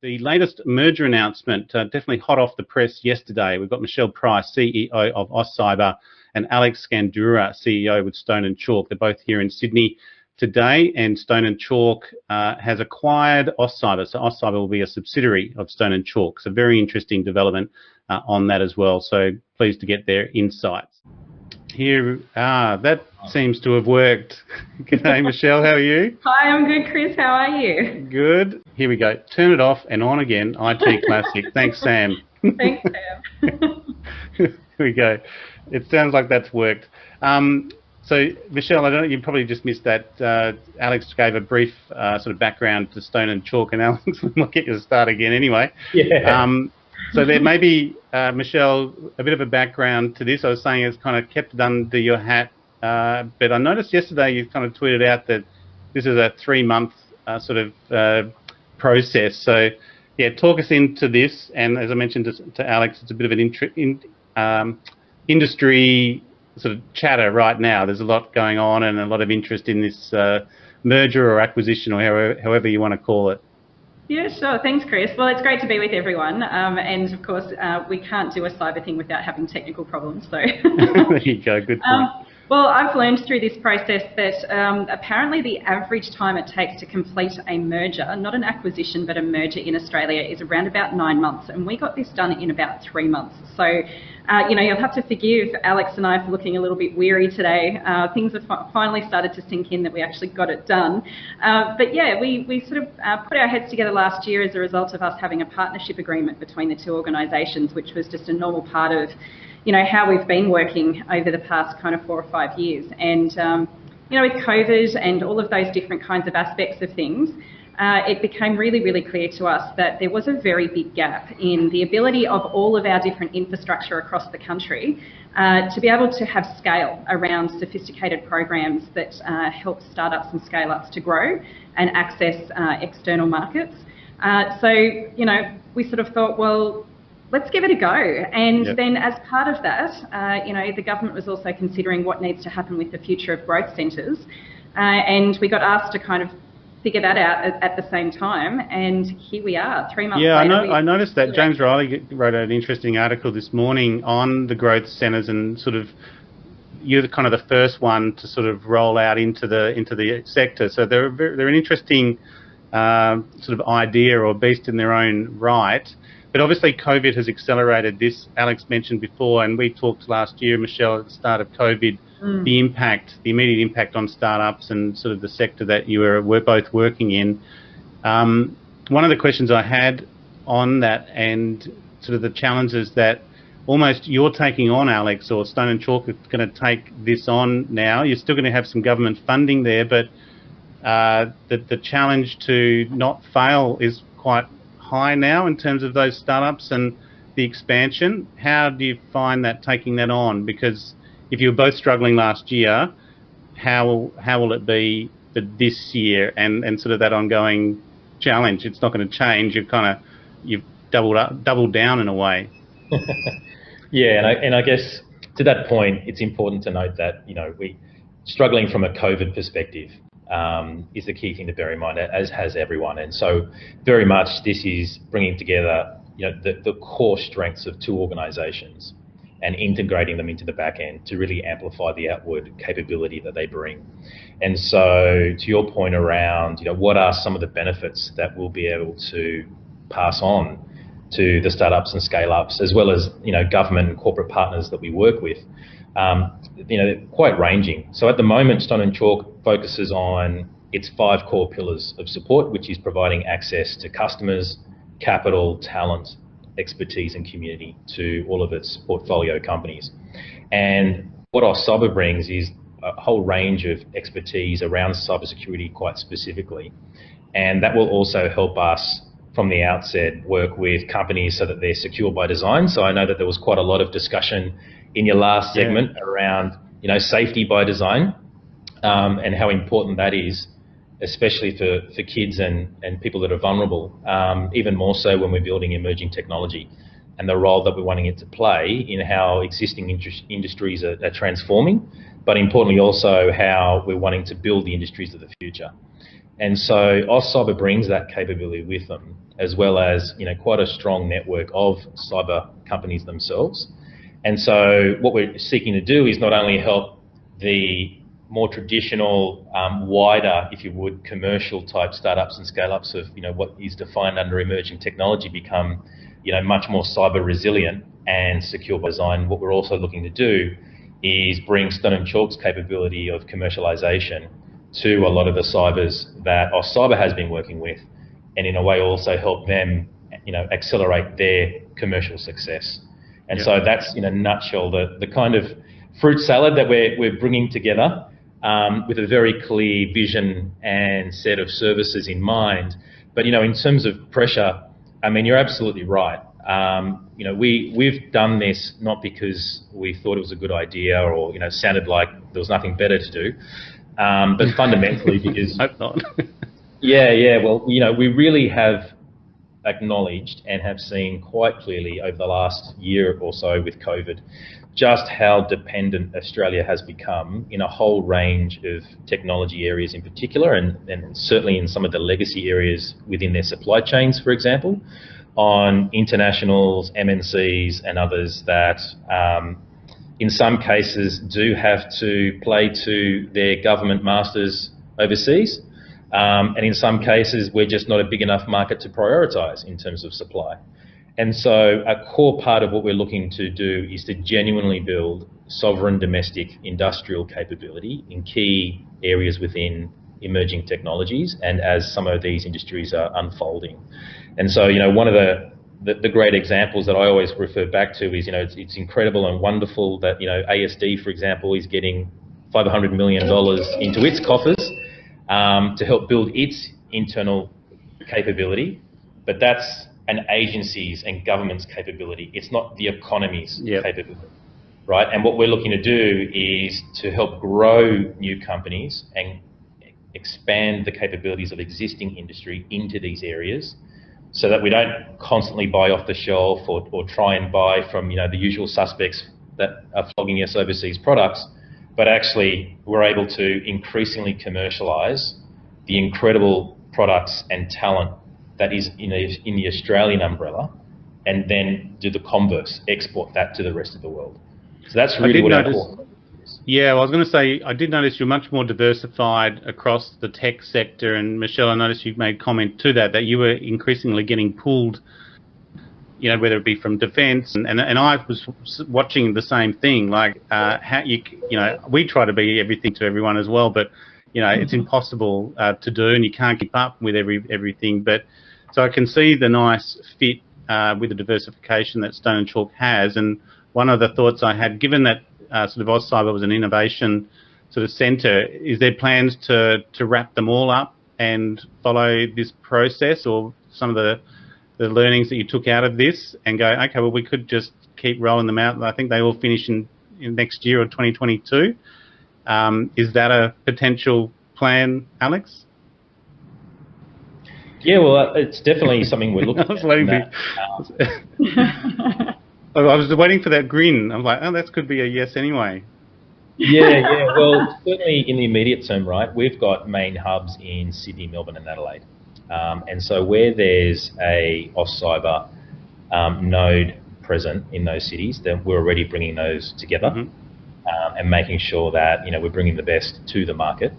The latest merger announcement, definitely hot off the press yesterday. We've got Michelle Price, CEO of AustCyber, and Alex Scandurra, CEO with Stone & Chalk. They're both here in Sydney today, and Stone & Chalk has acquired AustCyber. So AustCyber will be a subsidiary of Stone & Chalk. So very interesting development on that as well. So pleased to get their insights. Here, that seems to have worked. G'day, Michelle, how are you? Hi, I'm good, Chris. How are you? Good. Here we go. Turn it off and on again. IT classic. Thanks, Sam. Thanks, Sam. Here we go. It sounds like that's worked. So, Michelle, I don't know, you probably just missed that. Alex gave a brief sort of background to Stone & Chalk, and Alex, we'll get you to start again anyway. Yeah. So there may be, Michelle, a bit of a background to this. I was saying it's kind of kept it under your hat, but I noticed yesterday you kind of tweeted out that this is a 3-month sort of process. So, yeah, talk us into this. And as I mentioned to Alex, it's a bit of an industry sort of chatter right now. There's a lot going on and a lot of interest in this merger or acquisition, or however you want to call it. Yeah, sure. Thanks, Chris. Well, it's great to be with everyone. And of course, we can't do a cyber thing without having technical problems. So there you go. Good point. Well, I've learned through this process that apparently the average time it takes to complete a merger, not an acquisition, but a merger in Australia, is around about 9 months. And we got this done in about 3 months. So, you'll have to forgive Alex and I for looking a little bit weary today. Things have finally started to sink in that we actually got it done. But yeah, we sort of put our heads together last year as a result of us having a partnership agreement between the two organisations, which was just a normal part of how we've been working over the past kind of 4 or 5 years. And, with COVID and all of those different kinds of aspects of things, it became really, really clear to us that there was a very big gap in the ability of all of our different infrastructure across the country to be able to have scale around sophisticated programs that help startups and scale-ups to grow and access external markets. So, we sort of thought, well, let's give it a go. And then as part of that, the government was also considering what needs to happen with the future of growth centres. And we got asked to kind of figure that out at the same time. And here we are, 3 months later. Yeah, I noticed that James Riley wrote an interesting article this morning on the growth centres, and sort of you're kind of the first one to sort of roll out into the sector. So they're an interesting sort of idea or beast in their own right. But obviously COVID has accelerated this. Alex mentioned before, and we talked last year, Michelle, at the start of COVID, the immediate impact on startups and sort of the sector that you were both working in. One of the questions I had on that, and sort of the challenges that almost you're taking on, Alex, or Stone & Chalk is going to take this on now. You're still going to have some government funding there, but the challenge to not fail is quite high now in terms of those startups and the expansion. How do you find that, taking that on? Because if you were both struggling last year, how will it be for this year and sort of that ongoing challenge? It's not going to change. You've doubled down in a way. Yeah, and I guess to that point, it's important to note that we struggling from a COVID perspective is the key thing to bear in mind, as has everyone. And so very much this is bringing together the core strengths of two organisations and integrating them into the back end to really amplify the outward capability that they bring. And so to your point around what are some of the benefits that we'll be able to pass on to the startups and scale-ups, as well as government and corporate partners that we work with, they're quite ranging. So at the moment, Stone & Chalk focuses on its 5 core pillars of support, which is providing access to customers, capital, talent, expertise and community to all of its portfolio companies. And what AustCyber brings is a whole range of expertise around cybersecurity quite specifically. And that will also help us from the outset work with companies so that they're secure by design. So I know that there was quite a lot of discussion in your last segment around safety by design, and how important that is, especially for kids and people that are vulnerable, even more so when we're building emerging technology, and the role that we're wanting it to play in how existing industries are transforming, but importantly also how we're wanting to build the industries of the future. And so AustCyber brings that capability with them, as well as quite a strong network of cyber companies themselves. And so what we're seeking to do is not only help the more traditional, wider, if you would, commercial type startups and scale-ups of what is defined under emerging technology become much more cyber resilient and secure by design. What we're also looking to do is bring Stone & Chalk's capability of commercialization to a lot of the cybers that AustCyber has been working with, and in a way also help them accelerate their commercial success. And so that's, in a nutshell, the kind of fruit salad that we're bringing together, with a very clear vision and set of services in mind. But in terms of pressure, I mean, you're absolutely right. We've done this not because we thought it was a good idea or sounded like there was nothing better to do, but fundamentally because Hope not. Well, we really have acknowledged and have seen quite clearly over the last year or so with COVID just how dependent Australia has become in a whole range of technology areas in particular, and certainly in some of the legacy areas within their supply chains, for example, on internationals, MNCs and others that in some cases do have to play to their government masters overseas. And in some cases, we're just not a big enough market to prioritise in terms of supply. And so a core part of what we're looking to do is to genuinely build sovereign domestic industrial capability in key areas within emerging technologies and as some of these industries are unfolding. And so, one of the great examples that I always refer back to is, it's incredible and wonderful that, ASD, for example, is getting $500 million into its coffers to help build its internal capability, but that's an agency's and government's capability. It's not the economy's capability, right? And what we're looking to do is to help grow new companies and expand the capabilities of existing industry into these areas so that we don't constantly buy off the shelf or try and buy from, the usual suspects that are flogging us overseas products, but actually we're able to increasingly commercialise the incredible products and talent that is in the Australian umbrella, and then do the converse, export that to the rest of the world. So that's really what our core is. Yeah, well, I was going to say, I did notice you're much more diversified across the tech sector, and Michelle, I noticed you made comment to that you were increasingly getting pulled, whether it be from defence, and I was watching the same thing, like how we try to be everything to everyone as well, but it's impossible to do, and you can't keep up with everything. But so I can see the nice fit with the diversification that Stone & Chalk has. And one of the thoughts I had, given that sort of AustCyber was an innovation sort of centre, is there plans to wrap them all up and follow this process, or some of the learnings that you took out of this and go, okay, well, we could just keep rolling them out. I think they all finish in next year or 2022. Is that a potential plan, Alex? Yeah, well, it's definitely something we're looking at. I was waiting for that grin. I was like, oh, that could be a yes anyway. Yeah. Well, certainly in the immediate term, right, we've got main hubs in Sydney, Melbourne and Adelaide. And so where there's a AustCyber node present in those cities, then we're already bringing those together and making sure that we're bringing the best to the market.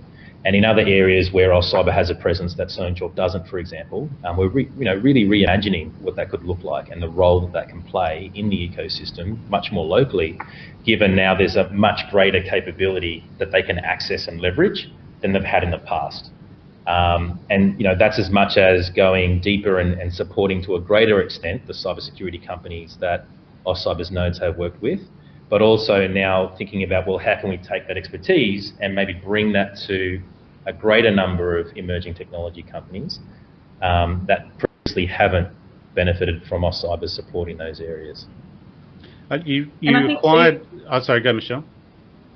And in other areas where AustCyber has a presence that Stone & Chalk doesn't, for example, we're really reimagining what that could look like and the role that can play in the ecosystem much more locally, given now there's a much greater capability that they can access and leverage than they've had in the past. And that's as much as going deeper and supporting to a greater extent the cybersecurity companies that AustCyber's nodes have worked with, but also now thinking about, well, how can we take that expertise and maybe bring that to a greater number of emerging technology companies that previously haven't benefited from AustCyber's support in those areas. You acquired... Oh, sorry, go, Michelle.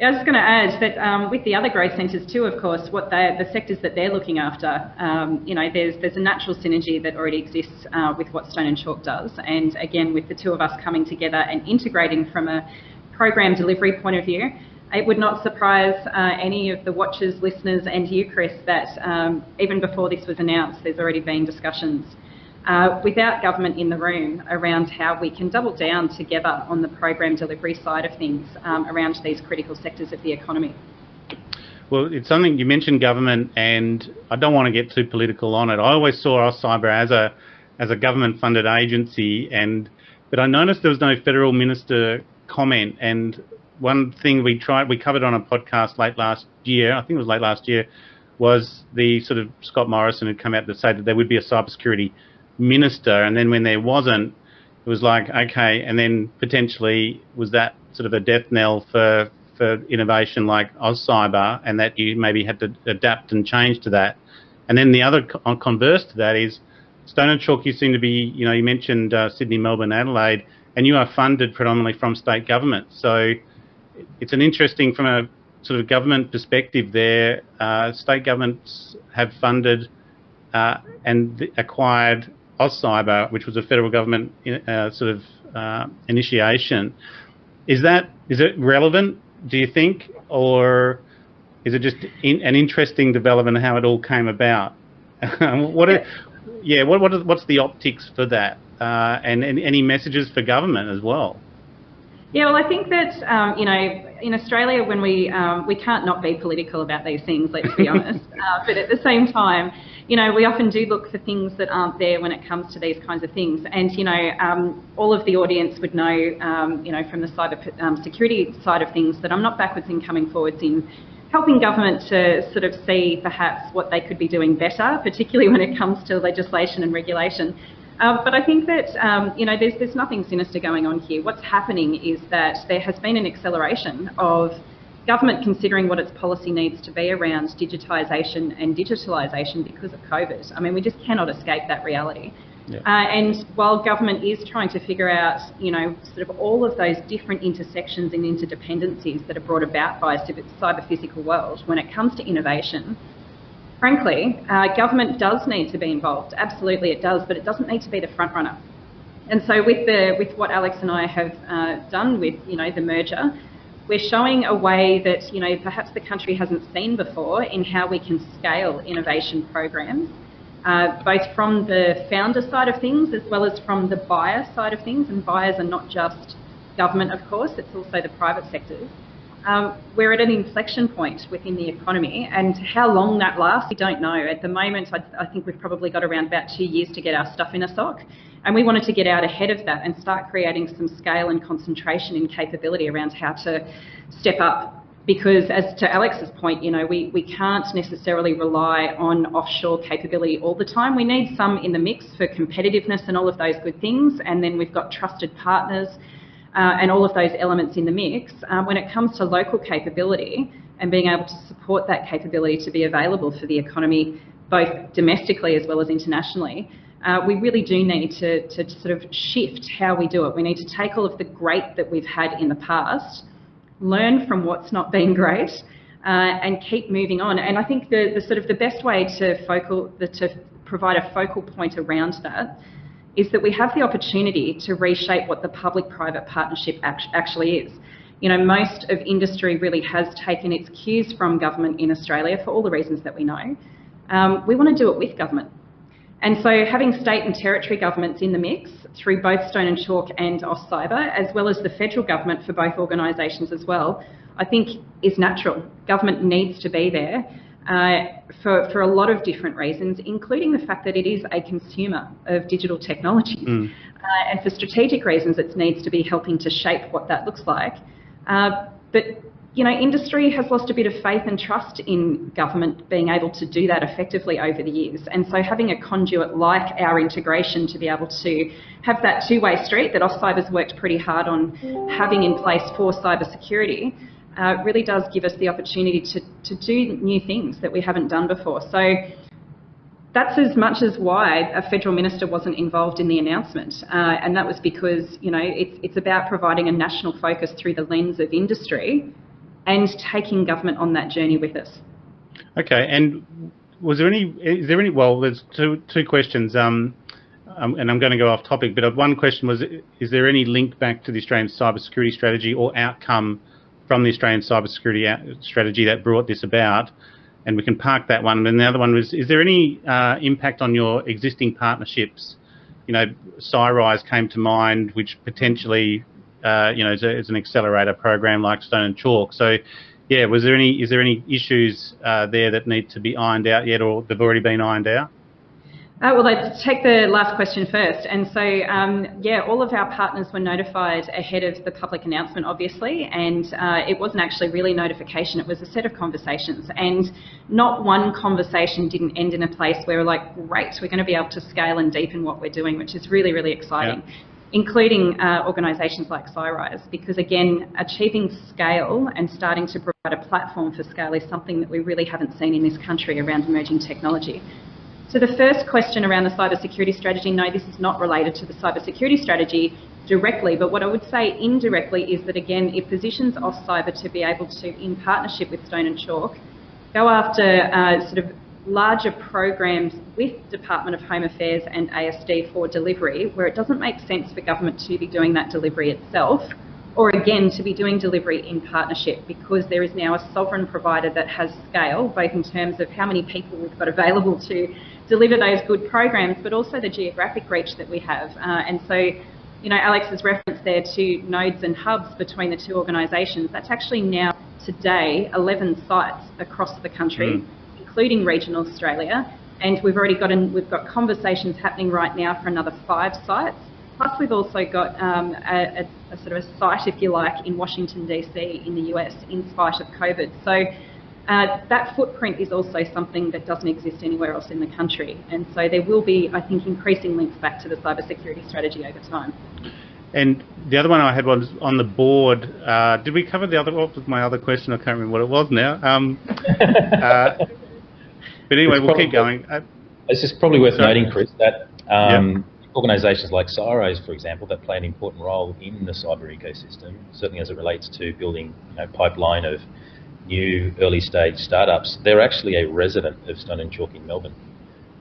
I was just going to add that with the other growth centres too, of course, the sectors that they're looking after, there's a natural synergy that already exists with what Stone & Chalk does. And again, with the two of us coming together and integrating from a program delivery point of view, It would not surprise any of the watchers, listeners and you, Chris, that even before this was announced, there's already been discussions without government in the room around how we can double down together on the program delivery side of things around these critical sectors of the economy. Well, it's something you mentioned government, and I don't want to get too political on it. I always saw AustCyber as a government-funded agency, but I noticed there was no federal minister comment. And one thing we covered on a podcast late last year, I think it was late last year, was the sort of Scott Morrison had come out to say that there would be a cybersecurity minister, and then when there wasn't, it was like, okay, and then potentially was that sort of a death knell for innovation like AustCyber, and that you maybe had to adapt and change to that. And then the other converse to that is Stone and Chalk, you seem to be, you mentioned Sydney, Melbourne, Adelaide, and you are funded predominantly from state government. So it's an interesting, from a sort of government perspective there, state governments have funded and acquired AustCyber, which was a federal government initiation. Is it relevant, do you think, or is it just an interesting development how it all came about? What's the optics for that, and any messages for government as well? Yeah, well, I think that in Australia, when we can't not be political about these things, let's be honest. But at the same time, we often do look for things that aren't there when it comes to these kinds of things. And all of the audience would know, from the cyber security side of things, that I'm not backwards in coming forwards in helping government to sort of see perhaps what they could be doing better, particularly when it comes to legislation and regulation. But I think that, there's nothing sinister going on here. What's happening is that there has been an acceleration of government considering what its policy needs to be around digitisation and digitalisation because of COVID. I mean, we just cannot escape that reality. Yeah. And while government is trying to figure out, sort of all of those different intersections and interdependencies that are brought about by a cyber-physical world, when it comes to innovation, frankly, government does need to be involved. Absolutely it does, but it doesn't need to be the front runner. And so with what Alex and I have done with, the merger, we're showing a way that, perhaps the country hasn't seen before in how we can scale innovation programs, both from the founder side of things as well as from the buyer side of things. And buyers are not just government, of course, it's also the private sectors. We're at an inflection point within the economy, and how long that lasts, we don't know. At the moment, I think we've probably got around about 2 years to get our stuff in a sock, and we wanted to get out ahead of that and start creating some scale and concentration in capability around how to step up. Because as to Alex's point, we can't necessarily rely on offshore capability all the time. We need some in the mix for competitiveness and all of those good things, and then we've got trusted partners and all of those elements in the mix. When it comes to local capability and being able to support that capability to be available for the economy, both domestically as well as internationally, we really do need to sort of shift how we do it. We need to take all of the great that we've had in the past, learn from what's not been great, and keep moving on. And I think the best way to provide a focal point around that is that we have the opportunity to reshape what the public-private partnership actually is. Most of industry really has taken its cues from government in Australia for all the reasons that we know. We want to do it with government. And so having state and territory governments in the mix through both Stone and Chalk and AustCyber, as well as the federal government for both organisations as well, I think is natural. Government needs to be there for a lot of different reasons, including the fact that it is a consumer of digital technologies. And for strategic reasons, it needs to be helping to shape what that looks like. But industry has lost a bit of faith and trust in government being able to do that effectively over the years. And so having a conduit like our integration to be able to have that two-way street that AustCyber's worked pretty hard on having in place for cybersecurity really does give us the opportunity to do new things that we haven't done before. So that's as much as why a federal minister wasn't involved in the announcement. And that was because, it's about providing a national focus through the lens of industry and taking government on that journey with us. Okay, and there's two questions, and I'm going to go off topic, but one question was, is there any link back to the Australian cybersecurity strategy or outcome from the Australian cybersecurity strategy that brought this about, and we can park that one. And the other one was, is there any impact on your existing partnerships? You know, CyRise came to mind, which potentially, you know, is an accelerator program like Stone and Chalk. So, yeah, is there any issues there that need to be ironed out yet, or they've already been ironed out? Well, let's take the last question first. And so, yeah, all of our partners were notified ahead of the public announcement, obviously, and it wasn't actually really notification, it was a set of conversations. And not one conversation didn't end in a place where we're like, great, we're going to be able to scale and deepen what we're doing, which is really, really exciting. Yeah. Including organisations like CyRise, because again, achieving scale and starting to provide a platform for scale is something that we really haven't seen in this country around emerging technology. So the first question around the cybersecurity strategy, no, this is not related to the cybersecurity strategy directly, but what I would say indirectly is that, again, it positions AustCyber to be able to, in partnership with Stone and Chalk, go after sort of larger programs with Department of Home Affairs and ASD for delivery, where it doesn't make sense for government to be doing that delivery itself, or again, to be doing delivery in partnership, because there is now a sovereign provider that has scale, both in terms of how many people we've got available to deliver those good programs, but also the geographic reach that we have. And so, you know, Alex's reference there to nodes and hubs between the two organisations, that's actually now, today, 11 sites across the country, including regional Australia. And we've got conversations happening right now for another 5 sites. Plus, we've also got a sort of a site, if you like, in Washington, DC in the US, in spite of COVID. So that footprint is also something that doesn't exist anywhere else in the country. And so there will be, I think, increasing links back to the cybersecurity strategy over time. And the other one I had was on the board. Did we cover the other? What was my other question? I can't remember what it was now. But anyway, we'll keep going. It's just probably worth noting, Chris, that organisations like CyRise, for example, that play an important role in the cyber ecosystem, certainly as it relates to building a pipeline of new early-stage startups, they're actually a resident of Stone and Chalk in Melbourne,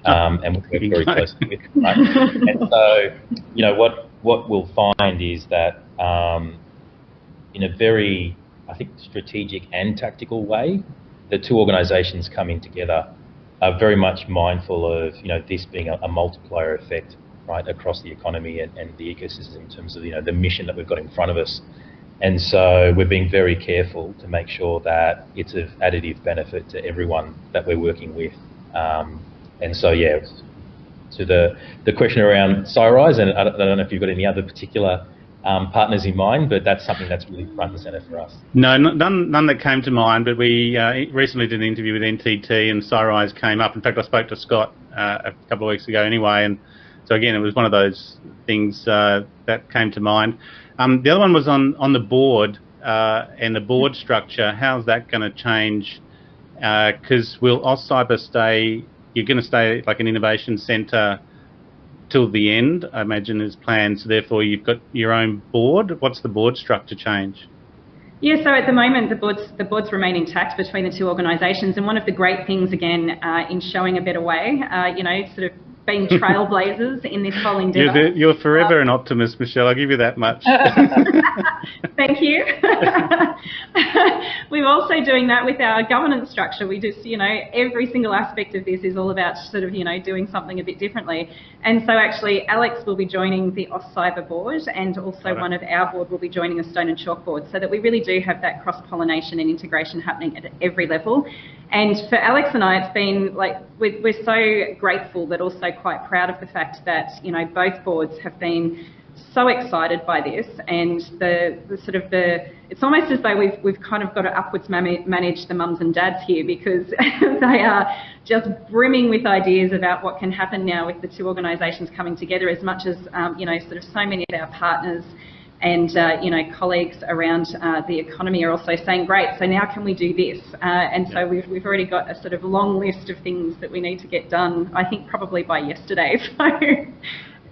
and we work very closely with them. Right? And so, you know, what we'll find is that in a very, I think, strategic and tactical way, the two organisations coming together are very much mindful of, you know, this being a multiplier effect, right, across the economy and the ecosystem in terms of, you know, the mission that we've got in front of us. And so we're being very careful to make sure that it's of additive benefit to everyone that we're working with. And so, yeah, to the question around CyRise, and I don't know if you've got any other particular partners in mind, but that's something that's really front and centre for us. No, none that came to mind, but we recently did an interview with NTT and CyRise came up. In fact, I spoke to Scott a couple of weeks ago anyway, and so again, it was one of those things that came to mind. The other one was on the board and the board structure. How's that going to change? Because will AustCyber stay, you're going to stay like an innovation centre till the end, I imagine, is planned, so therefore you've got your own board. What's the board structure change? Yeah, so at the moment the boards remain intact between the two organisations, and one of the great things, again, in showing a better way, you know, sort of being trailblazers in this whole endeavour. You're forever an optimist, Michelle, I'll give you that much. Thank you. We're also doing that with our governance structure. We just, you know, every single aspect of this is all about sort of, you know, doing something a bit differently. And so actually Alex will be joining the AustCyber board, and also one of our board will be joining the Stone and Chalk board, so that we really do have that cross-pollination and integration happening at every level. And for Alex and I, it's been like, we're so grateful, but also quite proud of the fact that, you know, both boards have been so excited by this, and it's almost as though we've kind of got to upwards manage the mums and dads here, because they are just brimming with ideas about what can happen now with the two organisations coming together, as much as, you know, sort of so many of our partners and, you know, colleagues around the economy are also saying, great, so now can we do this? And so we've already got a sort of long list of things that we need to get done, I think probably by yesterday. So.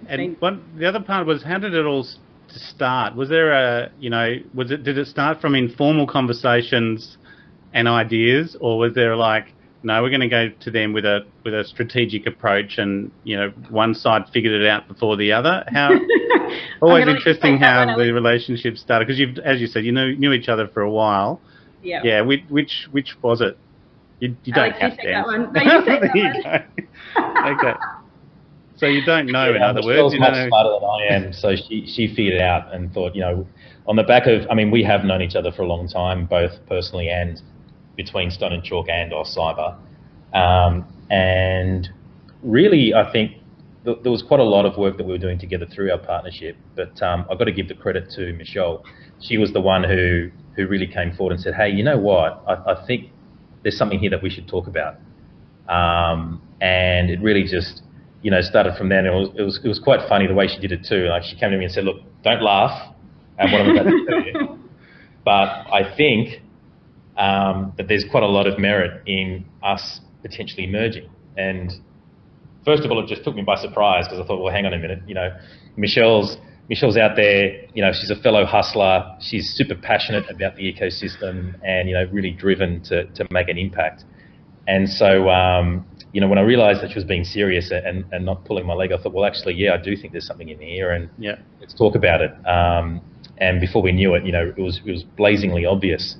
And the other part was, how did it all start? Was there a, you know, did it start from informal conversations and ideas, or was there like no, we're going to go to them with a strategic approach, and one side figured it out before the other. How always interesting how the relationship started, because as you said, you knew each other for a while. Yeah. Yeah. Which was it? You don't Alex, have you to take that answer. one. No, you take that one. Okay. So you don't know, in other Michelle's words. much smarter than I am, so she figured it out and thought, on the back of, we have known each other for a long time, both personally and between Stone and Chalk and AustCyber. And really, I think there was quite a lot of work that we were doing together through our partnership, but I've got to give the credit to Michelle. She was the one who really came forward and said, hey, you know what, I think there's something here that we should talk about. And it really just, started from there. And it was quite funny the way she did it too. Like, she came to me and said, look, don't laugh at what I'm about to tell you, but I think that there's quite a lot of merit in us potentially merging. And first of all, it just took me by surprise, because I thought, well, hang on a minute, Michelle's out there, she's a fellow hustler, she's super passionate about the ecosystem, and really driven to make an impact. And so when I realised that she was being serious and not pulling my leg, I thought, well, actually, yeah, I do think there's something in here, and let's talk about it. And before we knew it, it was blazingly obvious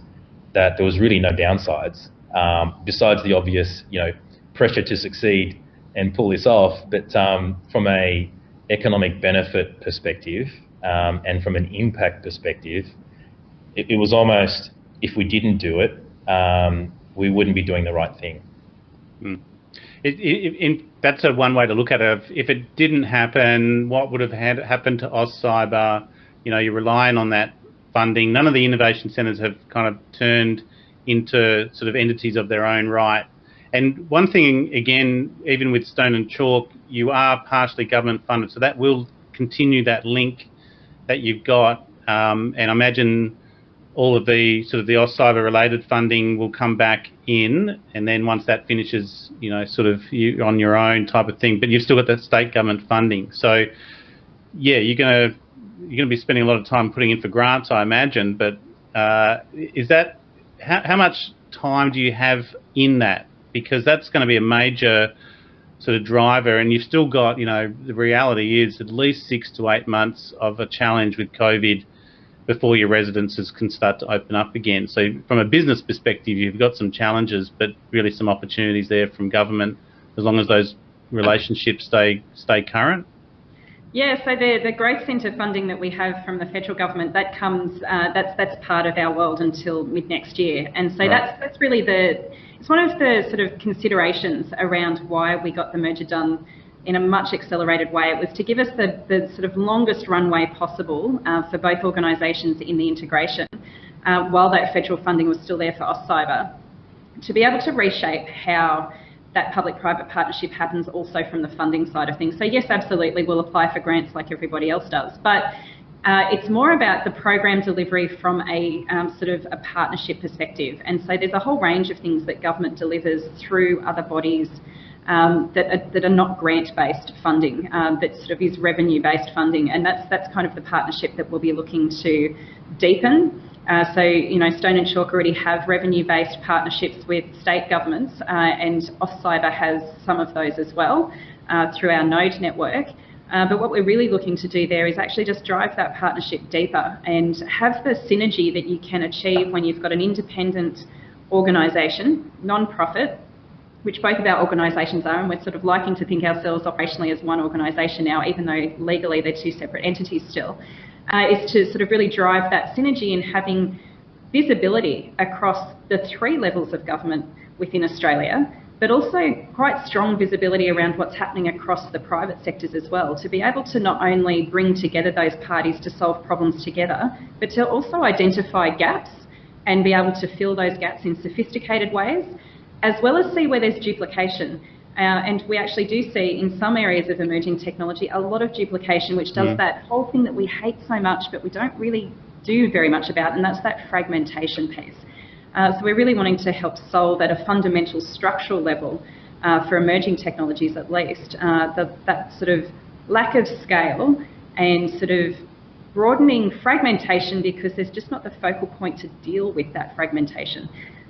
that there was really no downsides, besides the obvious, pressure to succeed and pull this off. But from a economic benefit perspective, and from an impact perspective, it was almost, if we didn't do it, we wouldn't be doing the right thing. That's one way to look at it. If it didn't happen, what would have happened to AustCyber? You're relying on that funding. None of the innovation centres have kind of turned into sort of entities of their own right. And one thing, again, even with Stone and Chalk, you are partially government funded, so that will continue that link that you've got. And I imagine all of the sort of the AustCyber related funding will come back in, and then once that finishes, sort of you on your own type of thing. But you've still got that state government funding. So yeah, you're going to be spending a lot of time putting in for grants, I imagine. But is that how much time do you have in that? Because that's going to be a major sort of driver, and you've still got, the reality is at least 6 to 8 months of a challenge with COVID before your residences can start to open up again. So from a business perspective, you've got some challenges, but really some opportunities there from government, as long as those relationships stay current. Yeah, so the growth centre funding that we have from the federal government, that comes, that's part of our world until mid next year. And so that's really it's one of the sort of considerations around why we got the merger done in a much accelerated way. It was to give us the sort of longest runway possible for both organisations in the integration, while that federal funding was still there for AustCyber, to be able to reshape how that public-private partnership happens also from the funding side of things. So yes, absolutely, we'll apply for grants like everybody else does, but it's more about the program delivery from a sort of a partnership perspective. And so there's a whole range of things that government delivers through other bodies that are not grant-based funding, that sort of is revenue-based funding, and that's kind of the partnership that we'll be looking to deepen. So, Stone and Chalk already have revenue-based partnerships with state governments, and AustCyber has some of those as well through our node network. But what we're really looking to do there is actually just drive that partnership deeper and have the synergy that you can achieve when you've got an independent organisation, non-profit, which both of our organisations are, and we're sort of liking to think ourselves operationally as one organisation now, even though legally they're two separate entities still, is to sort of really drive that synergy in having visibility across the 3 levels of government within Australia, but also quite strong visibility around what's happening across the private sectors as well, to be able to not only bring together those parties to solve problems together, but to also identify gaps and be able to fill those gaps in sophisticated ways, as well as see where there's duplication. And we actually do see in some areas of emerging technology a lot of duplication, which does that whole thing that we hate so much but we don't really do very much about, and that's that fragmentation piece. So we're really wanting to help solve at a fundamental structural level, for emerging technologies at least, that sort of lack of scale and sort of broadening fragmentation, because there's just not the focal point to deal with that fragmentation.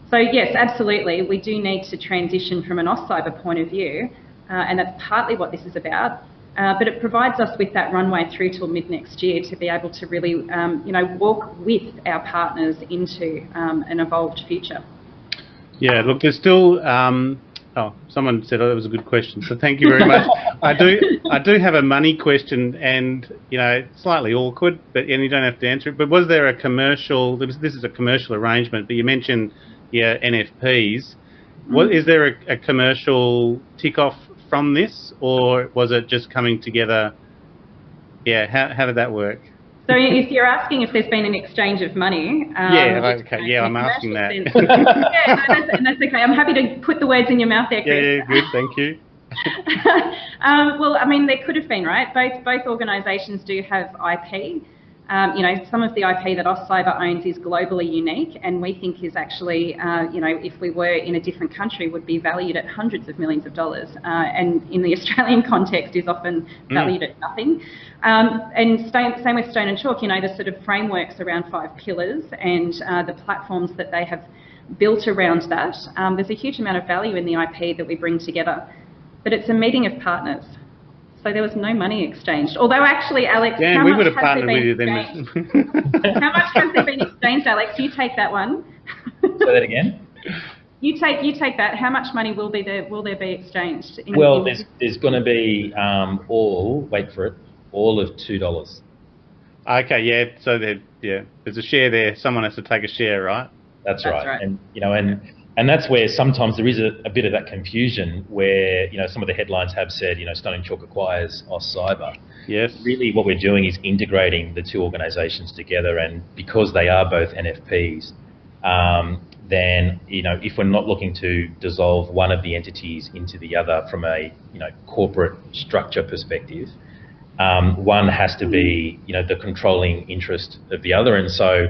So yes, absolutely. We do need to transition from an AustCyber point of view, and that's partly what this is about. But it provides us with that runway through till mid next year to be able to really, walk with our partners into an evolved future. Yeah, look, there's still. Someone said, that was a good question, so thank you very much. I do have a money question, and slightly awkward, and you don't have to answer it. But was there a commercial? This is a commercial arrangement, but you mentioned NFPs. Is there a commercial tick-off from this, or was it just coming together? Yeah, how did that work? So if you're asking if there's been an exchange of money... I'm asking that. That's okay. I'm happy to put the words in your mouth there, Chris. Yeah, good, thank you. Well, I mean, there could have been, right? Both organisations do have IP. Some of the IP that AustCyber owns is globally unique, and we think is actually, if we were in a different country, would be valued at hundreds of millions of dollars, and in the Australian context is often valued at nothing. And same with Stone and Chalk, the sort of frameworks around 5 pillars and the platforms that they have built around that. There's a huge amount of value in the IP that we bring together, but it's a meeting of partners. So there was no money exchanged. Although actually, Alex, how much we would have partnered with you then. How much has there been exchanged, Alex? You take that one. Say that again. You take that. How much money will there be exchanged? There's going to be all of $2. Okay, yeah. So there's a share there. Someone has to take a share, right? That's right. And that's where sometimes there is a bit of that confusion where, some of the headlines have said, Stone and Chalk acquires AustCyber. Yes. Really what we're doing is integrating the two organisations together, and because they are both NFPs, then, if we're not looking to dissolve one of the entities into the other from a, corporate structure perspective, one has to be, the controlling interest of the other. And so,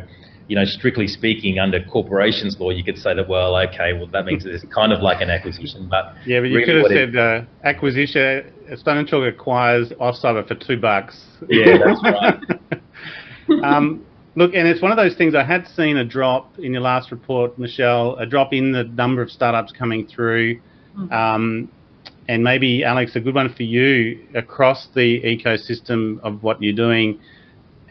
strictly speaking, under corporations law, you could say that, that means it's kind of like an acquisition. But yeah, but you could have said acquisition, Stone and Chalk acquires AustCyber for $2. Yeah, that's right. Look, and it's one of those things, I had seen a drop in your last report, Michelle, a drop in the number of startups coming through. And maybe, Alex, a good one for you, across the ecosystem of what you're doing,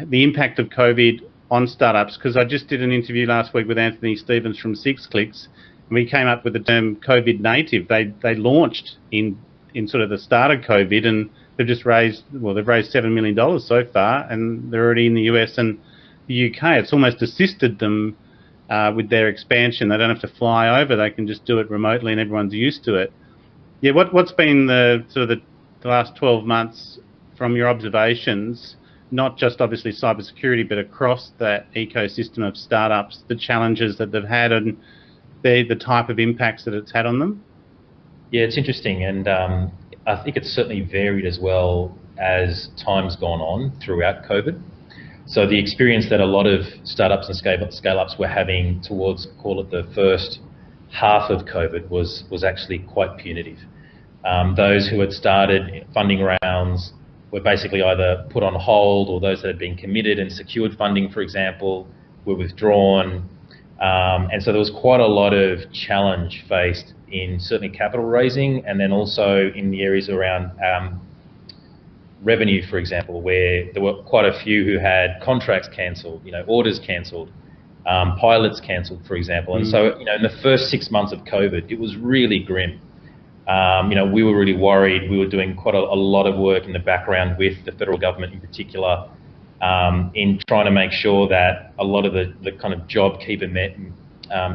the impact of COVID on startups, because I just did an interview last week with Anthony Stevens from 6Clicks, and we came up with the term COVID native. They launched in sort of the start of COVID, and they've just raised $7 million so far, and they're already in the US and the UK. It's almost assisted them with their expansion. They don't have to fly over; they can just do it remotely, and everyone's used to it. Yeah, what's been the last 12 months from your observations? Not just obviously cybersecurity, but across that ecosystem of startups, the challenges that they've had and the type of impacts that it's had on them? Yeah, it's interesting, and I think it's certainly varied as well as time's gone on throughout COVID. So the experience that a lot of startups and scale-ups were having towards, call it, the first half of COVID was actually quite punitive. Those who had started funding rounds were basically either put on hold, or those that had been committed and secured funding, for example, were withdrawn. And so there was quite a lot of challenge faced in certainly capital raising, and then also in the areas around revenue, for example, where there were quite a few who had contracts cancelled, orders cancelled, pilots cancelled, for example. And so, in the first 6 months of COVID, it was really grim. We were really worried. We were doing quite a lot of work in the background with the federal government in particular, in trying to make sure that a lot of the kind of JobKeeper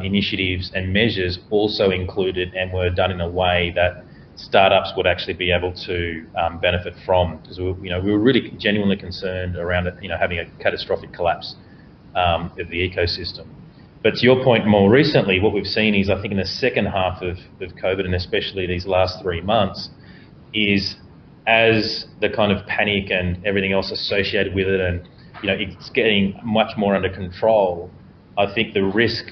initiatives and measures also included and were done in a way that startups would actually be able to benefit from, because we were really genuinely concerned around it, having a catastrophic collapse of the ecosystem. But to your point, more recently, what we've seen is, I think in the second half of COVID, and especially these last 3 months, is as the kind of panic and everything else associated with it, and it's getting much more under control, I think the risk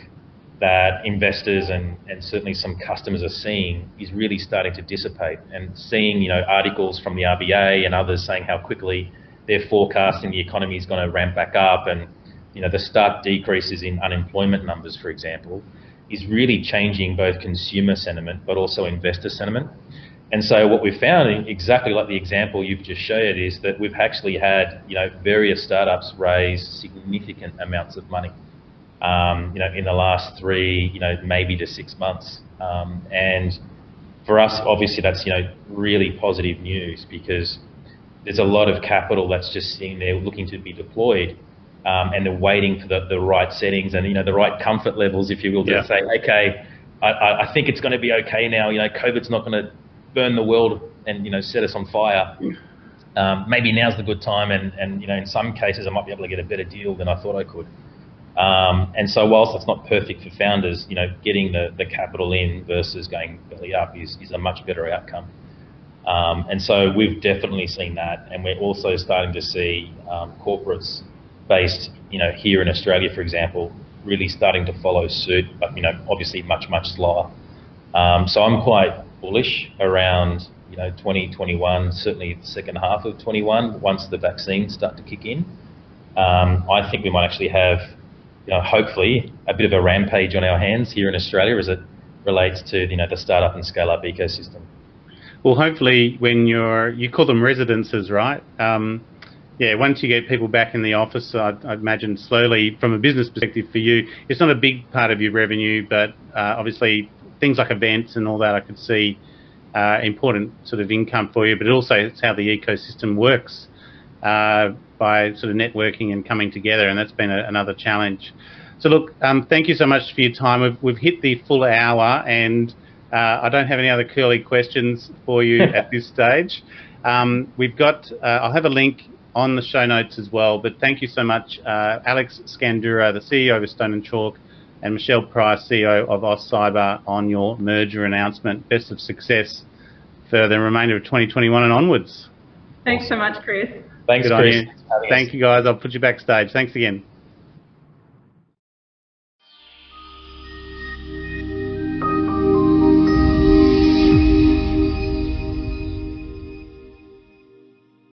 that investors and certainly some customers are seeing is really starting to dissipate, and seeing articles from the RBA and others saying how quickly they're forecasting the economy is going to ramp back up, and the stark decreases in unemployment numbers, for example, is really changing both consumer sentiment but also investor sentiment. And so what we've found, exactly like the example you've just showed, is that we've actually had, various startups raise significant amounts of money, in the last 3, maybe to 6 months. And for us, obviously, that's, really positive news, because there's a lot of capital that's just sitting there looking to be deployed, and they're waiting for the right settings and, the right comfort levels, if you will, to say, okay, I think it's going to be okay now. COVID's not going to burn the world and set us on fire. Maybe now's the good time, and in some cases I might be able to get a better deal than I thought I could. And so whilst it's not perfect for founders, getting the capital in versus going belly up is a much better outcome. And so we've definitely seen that, and we're also starting to see corporates based here in Australia, for example, really starting to follow suit, but obviously much slower. So I'm quite bullish around 2021, certainly the second half of 21, once the vaccines start to kick in. I think we might actually have, hopefully, a bit of a rampage on our hands here in Australia as it relates to the startup and scale up ecosystem. Well, hopefully, when you call them residences, right? Once you get people back in the office, I'd imagine slowly, from a business perspective for you, it's not a big part of your revenue, but obviously things like events and all that I could see important sort of income for you, but also it's how the ecosystem works by sort of networking and coming together, and that's been another challenge. So look, thank you so much for your time. We've hit the full hour, and I don't have any other curly questions for you at this stage. We've got, I'll have a link on the show notes as well, but thank you so much, Alex Scandurra, the CEO of Stone and Chalk, and Michelle Price, CEO of AustCyber, on your merger announcement. Best of success for the remainder of 2021 and onwards. Thanks so much, Chris. Thanks, Chris. Thank you, guys. I'll put you backstage. Thanks again.